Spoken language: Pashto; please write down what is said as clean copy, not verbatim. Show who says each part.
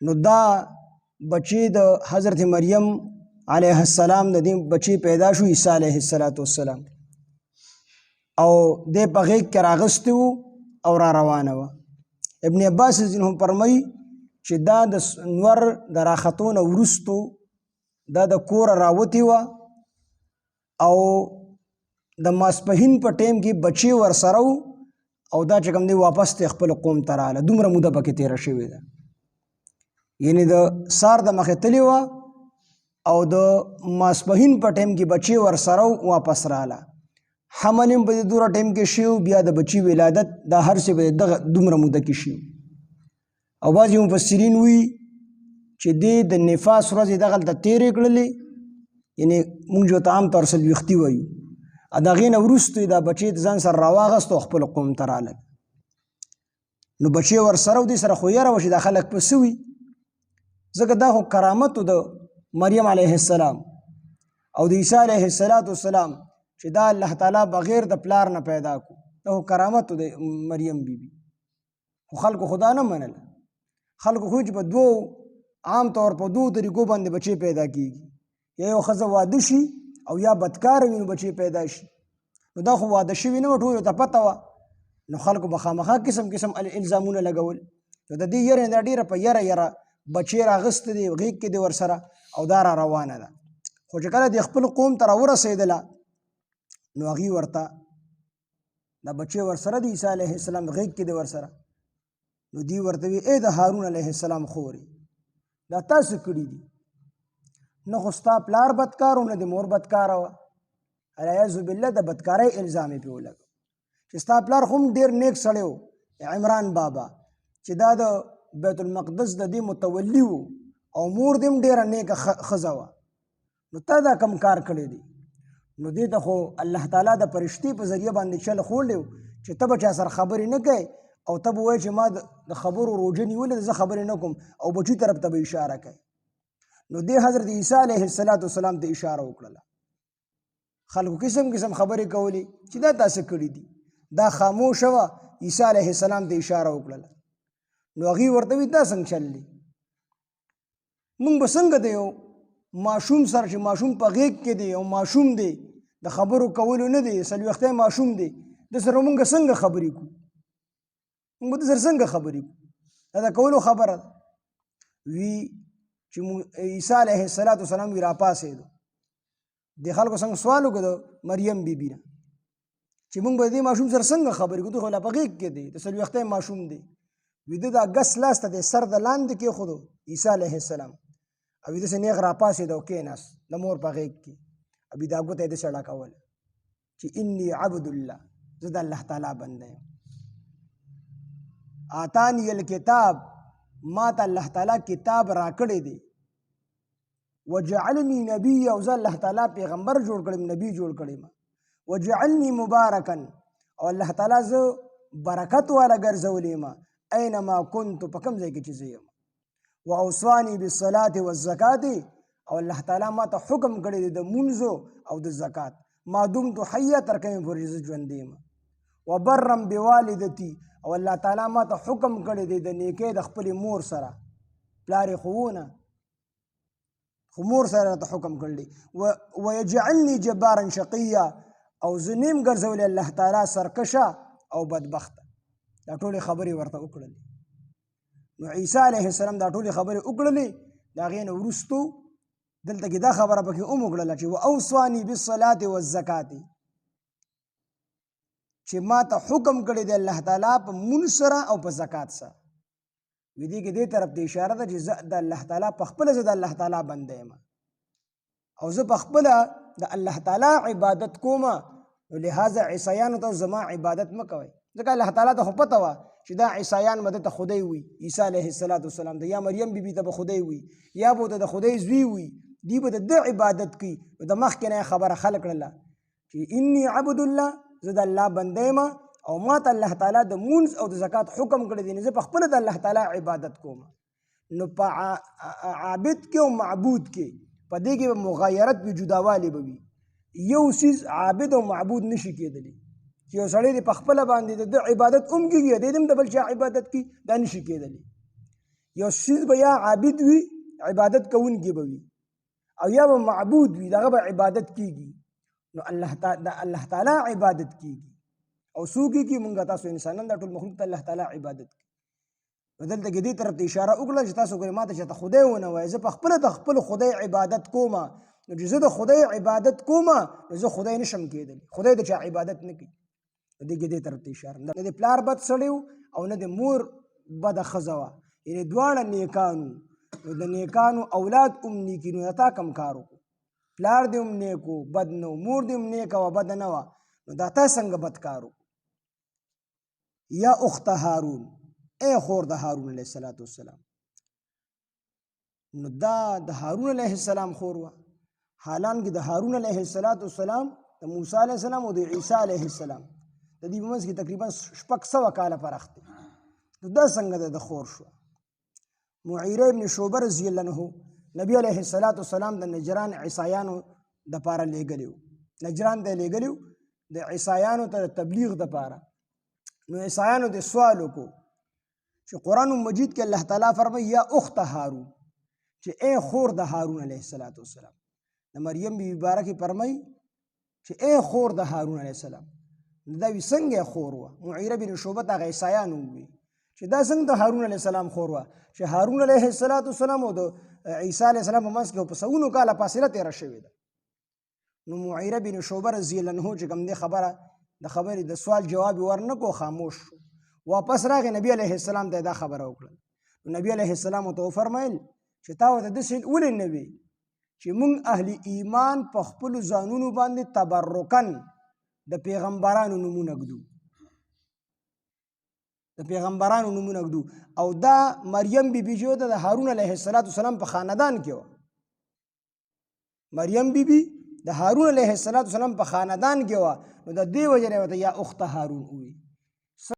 Speaker 1: نو دا بچی د حضرت مریم علیه السلام د دې بچی پیدا شو عیسی علیه السلام او د په غیږ کې راغستی و او را روانه وه. ابن عباس هم فرمایي چې دا د نور د راختو نه وروستو دا د کوره راوتې وه او د ماسپښین په ټیم کې بچی ورسره و او دا چې کوم دی واپس ته خپل قوم ته راغله. دومره موده پکې تېره شوې ده، یعنې د سار د مخې تلې وه او د ماسپښین په ټیم کې بچی ورسره واپس راغله. حمل هم په دې دوره ټیم کې شي، بیا د بچی ولادت دا هر څه به دغه دومره موده کې شي. او بعضې مفسرین وایي چې دې د نفاس ورځې دغلته تېرې کړلې، یعنې موږ جو ته عام طور څلوېښتي وایو، د هغې نه وروستو دا بچی د ځان سره راواغست او خپل قوم ته راغلل. نو بچی ورسره و دې سره خو یره وه چې دا خلک په څه وي، ځکه دا خو کرامت و د مریم علیه السلام او د عیسی علیه السلام چې دا الله تعالی بغیر د پلار نه پیدا کو، دا خو کرامت و د مریم بیبي. خو خلکو خدا نه منله، خلکو خو چې په دوو عام طور په دوو طریقو باندې بچی پیدا کیږي، یا یو ښځه واده شي او یا بدکاره وي نو بچی پیدا شي. نو دا خو واده شوي نه وه، ټولو ته پته وه، نو خلکو به خامخا قسم قسم الزامونه لګول. نو د دې یره دا ډېره په یره بچی راغسته دی، غیږ کې دی ورسره او دا را روانه ده. خو چې کله د خپل قوم ته راورسېدله نو هغې ورته دا بچی ورسره د عیسی علیه السلام غیږ کې دی ورسره، نو دوی ورته وي ای د هارون علیه السلام خورې دا تاسو کړي دي، نه خو ستا پلار بدکار و نه د مور بدکاره وه، علیاذ بالله د بدکارۍ الزام یې پرې ولګو چې ستا پلار خو هم ډېر نیک سړی و عمران بابا چې دا د بیت المقدس د دې متولي و او مور دې هم ډېره نیکه ښځه وه، نو تا دا کم کار کړی دی. نو دې ته خو الله تعالی د فرشتې په ذریعه باندې چل ښولی و چې ته به چا سره خبرې نه کوې او ته به وایې چې ما د خبرو روژه نیولې ده، زه خبرې نه کوم او بچي طرف ته به اشاره کوي. نو دې حضرت عیسی علیه السلام ته اشاره وکړله. خلکو قسم قسم خبرې کولې چې دا تاسو کړي دي، دا خاموشه وه، عیسی علیه السلام ته اشاره وکړله. نو هغې ورته وي دا څنګه چل دی، موږ به څنګه د یو ماشوم سره چې ماشوم په غیږ کې دی او ماشوم دی د خبرو کولو نه دی، څلوېښتی ماشوم دی، د سره موږ څنګه خبرې کوو، موږ د سره څنګه خبرې کوو، دا د کولو خبره ده. وی چې عیسی علیه السلام وی راپاسېدو، د خلکو څنګه سوال وکړو د مریم بیبي نه چې موږ به د دې ماشوم سره څنګه خبرې کوو، ته خو لا په غیږ کې دی، د څلوېښتی ماشوم دی. وي ده دا ګس لاس ته د سر د لاندې کېښودو عیسی علیه السلام او داسې نیغ راپاسېد او کېناست د مور په غیږ کې، او دا ګوته یې داسې ډکوله چې انی عبد الله، زه د الله تعالی بنده یم. آتانی الکتاب، ما ته الله تعالی کتاب راکړی دی، وجعلنی نبی، او زه الله تعالی پیغمبر جوړ کړم، نبی جوړ کړم، وجعلنی مبارکن، او الله تعالی زه برکت والا ګرځولی یم اینما کنت، په کوم ځای کې چې زه یم، واوصانی بالصلاة والزکات، او الله تعالی ما ته حکم کړی دی د مونځو او د زکات، ما دمت حیه تر کومې پورې زه ژوندی یم، وبرم بوالدتي، او الله تعالی ما ته حکم کړی دی د نیکۍ د خپلې مور سره، پلار یې خو ونه خو مور سره ته حکم کړی، ویجعلني جبارا شقیا، او زه نیم ګرځولی الله تعالی سرکشه او بدبخته. دا ټولې خبرې ورته وکړلې. نو عیسی علیه السلام دا ټولې خبرې وکړلې، د هغې نه وروستو دلته کې دا خبره پکې هم وکړله چې واوصانی بالصلاة والزکات، چې ما ته حکم کړی دی الله تعالی په مونځ سره او په زکات سره. وی دې کې دې طرف ته اشاره ده چې زه د الله تعالی په خپله زه د الله تعالی بنده یم او زه په خپله د الله تعالی عبادت کوم، نو لهذا عیسیانو ته زما عبادت مه کوئ، ځکه الله تعالی ته خو پته وه چې دا عیسیان به ده ته خدای وي، عیسی علیه السلام ته، یا مریم بیبي ته به خدای وي، یا به ورته د خدای زوی وي، دی به د ده عبادت کوي. نو د مخکې نه یې خبره حل کړله چې انی عبد الله، زه د الله بنده یم او ما ته الله تعالی د مونځ او د زکات حکم کړی دی، نو زه په خپله د الله تعالی عبادت کوم. نو په عابد کې او معبود کې په دې کې به مغایرت وي، جداوالی به وي. یو څیز عابد او معبود نشي کېدلی چې یو سړی د په خپله باندې د ده عبادت هم کېږي، دی هم د بل چا عبادت کوي، دا نشي کېدلی. یو څیز به یا عابد وي عبادت کوونکی به وي او یا به معبود وي دغه به عبادت کیږي نو الله تعالی عبادت کیږي او څوک کی مونږ تاسو انسانان دا ټول مخلوق ته الله تعالی عبادت کوي بدل ته دې طرف ته اشاره وکړه چې تاسو ګورئ ماته چې خدای ونه وای زه په خپل د خپل خدای عبادت کوم نو چې زه د خدای عبادت کوم نو زه خدای نشم کېدلی خدای د چا عبادت نه کوي دې طرف ته اشاره نه د پلار بد سړی او نه د مور بده ښځه وه یعنې دواړه نیکانو نو د نیکانو اولاد نیکي نو تا کم کار وکړو پلار دې هم نیک و بد نه و مور دې هم نیکه وه بده نه وه نو دا تا څنګه بد کار وکړو یا اخت هارون اے خور د هارون علیه السلام نو دا د هارون علیه السلام خور وه حالانکه د هارون علیه السلام د موسی علیه السلام او د عیسی علیه السلام د دې په منځ کې تقریبا 600 کاله فرق دی نو دا څنګه د خور شو معیره ابن شعبه رضی الله عنه نبی علیه السلام د نجران عیسایانو دپاره لیږلی و نجران ته یې لیږلی و د عیسایانو ته تبلیغ دپاره نو عیسایانو د سوال وکړو چې قرآن مجید کې الله تعالی فرمایي یا اخت هارون چې اے خور د هارون علیه السلام د مریم بیبي باره کې فرمایي چې اے خور د هارون علیه السلام دا وی څنګه خور وه معیره بن شعبه ته هغه عیسایانو وویل چې دا څنګه د هارون علیه السلام خور وه چې هارون علیه السلام او د عیسی علیه السلام په منځ کې په سلونو کاله فاصله تېره شوې ده نو معیره بن شعبه رضی الله عنه چې کوم دې خبره د خبرې د سوال جواب ورنه کو خاموش شو واپس راغی نبی علیه السلام ته دا خبره وکړه نبی علیه السلام ته وفرمایل چې تا ورته داسې ولې نه وي چې موږ اهل ایمان په خپلو ځانونو باندې تبرکن د پیغمبرانو نومونه ږدو د پیغمبرانو نومونه ږدو او دا مریم بیبي چې ده د هارون علیه السلام په خاندان کې وه مریم بیبي د هارون علیه السلام په خاندان کې وه نو د دې وجه نه ورته یا اخت هارون وویل